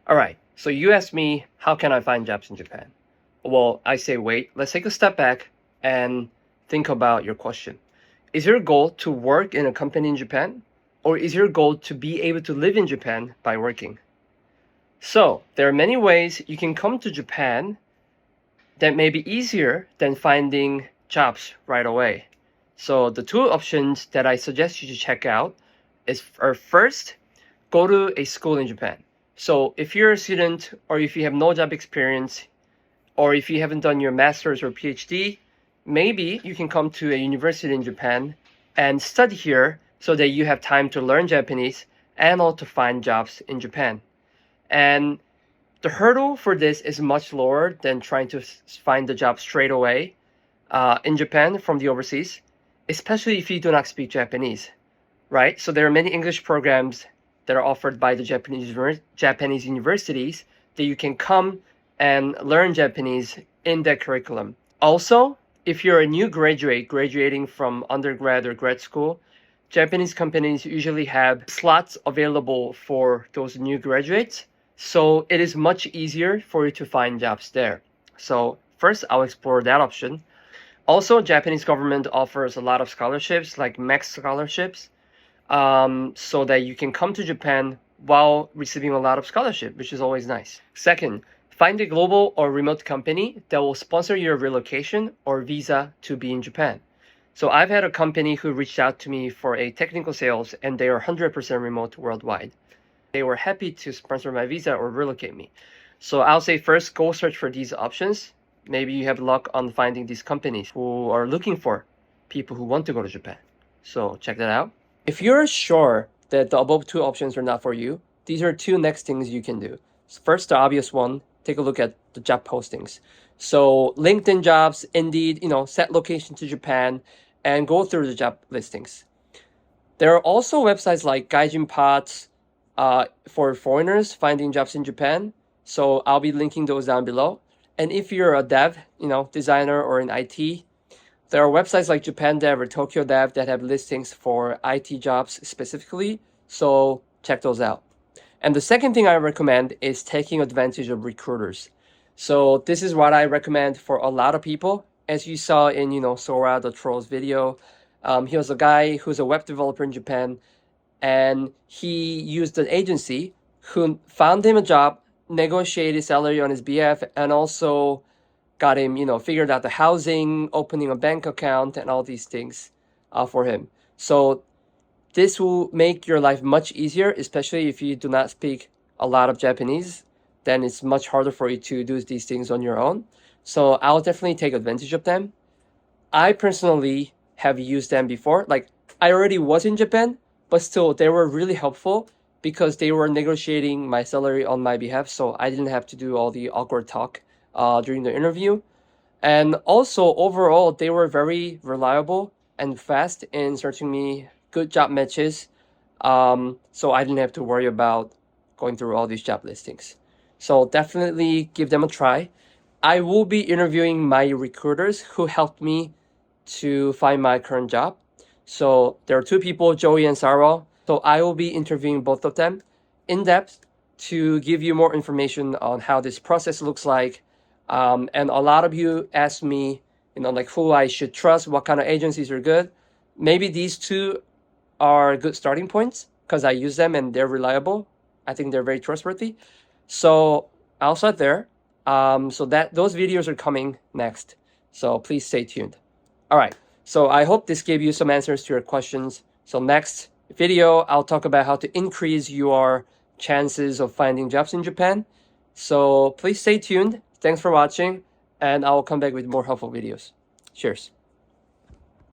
All right, so you asked me, how can I find jobs in Japan? Well, I say, wait, let's take a step back and think about your question. Is your goal to work in a company in Japan? Or is your goal to be able to live in Japan by working? So, there are many ways you can come to Japan that may be easier than finding jobs right away. So, the two options that I suggest you to check out are first, go to a school in Japan. So if you're a student or if you have no job experience or if you haven't done your master's or PhD, maybe you can come to a university in Japan and study here so that you have time to learn Japanese and also find jobs in Japan. And the hurdle for this is much lower than trying to find the job straight away in Japan from the overseas, especially if you do not speak Japanese, right? So there are many English programs that are offered by the Japanese universities that you can come and learn Japanese in that curriculum. Also, if you're a new graduate graduating from undergrad or grad school, Japanese companies usually have slots available for those new graduates. So it is much easier for you to find jobs there. So first, I'll explore that option. Also, Japanese government offers a lot of scholarships, like max scholarships, so that you can come to Japan while receiving a lot of scholarship, which is always nice. Second, find a global or remote company that will sponsor your relocation or visa to be in Japan. So I've had a company who reached out to me for a technical sales and they are 100% remote worldwide. They were happy to sponsor my visa or relocate me. So I'll say first, go search for these options. Maybe you have luck on finding these companies who are looking for people who want to go to Japan. So check that out. If you're sure that the above two options are not for you, these are two next things you can do. First, the obvious one, take a look at the job postings. So LinkedIn Jobs, Indeed, set location to Japan and go through the job listings. There are also websites like Gaijin Pods for foreigners finding jobs in Japan. So I'll be linking those down below. And if you're a dev, designer or in IT, there are websites like Japan Dev or Tokyo Dev that have listings for IT jobs specifically, so check those out. And the second thing I recommend is taking advantage of recruiters. So this is what I recommend for a lot of people. As you saw in, Sora the Troll's video, he was a guy who's a web developer in Japan, and he used an agency who found him a job, negotiated salary on his behalf, and also got him, figured out the housing, opening a bank account, and all these things for him. So this will make your life much easier, especially if you do not speak a lot of Japanese. Then it's much harder for you to do these things on your own. So I'll definitely take advantage of them. I personally have used them before. Like, I already was in Japan, but still they were really helpful because they were negotiating my salary on my behalf. So I didn't have to do all the awkward talk during the interview. And also overall, they were very reliable and fast in searching me good job matches. So I didn't have to worry about going through all these job listings. So definitely give them a try. I will be interviewing my recruiters who helped me to find my current job. So there are two people, Joey and Sarah. So I will be interviewing both of them in depth to give you more information on how this process looks like. And a lot of you asked me, like who I should trust, what kind of agencies are good. Maybe these two are good starting points because I use them and they're reliable. I think they're very trustworthy. So I'll start there. So those videos are coming next. So please stay tuned. All right. So I hope this gave you some answers to your questions. So next video, I'll talk about how to increase your chances of finding jobs in Japan. So please stay tuned. Thanks for watching, and I'll come back with more helpful videos. Cheers.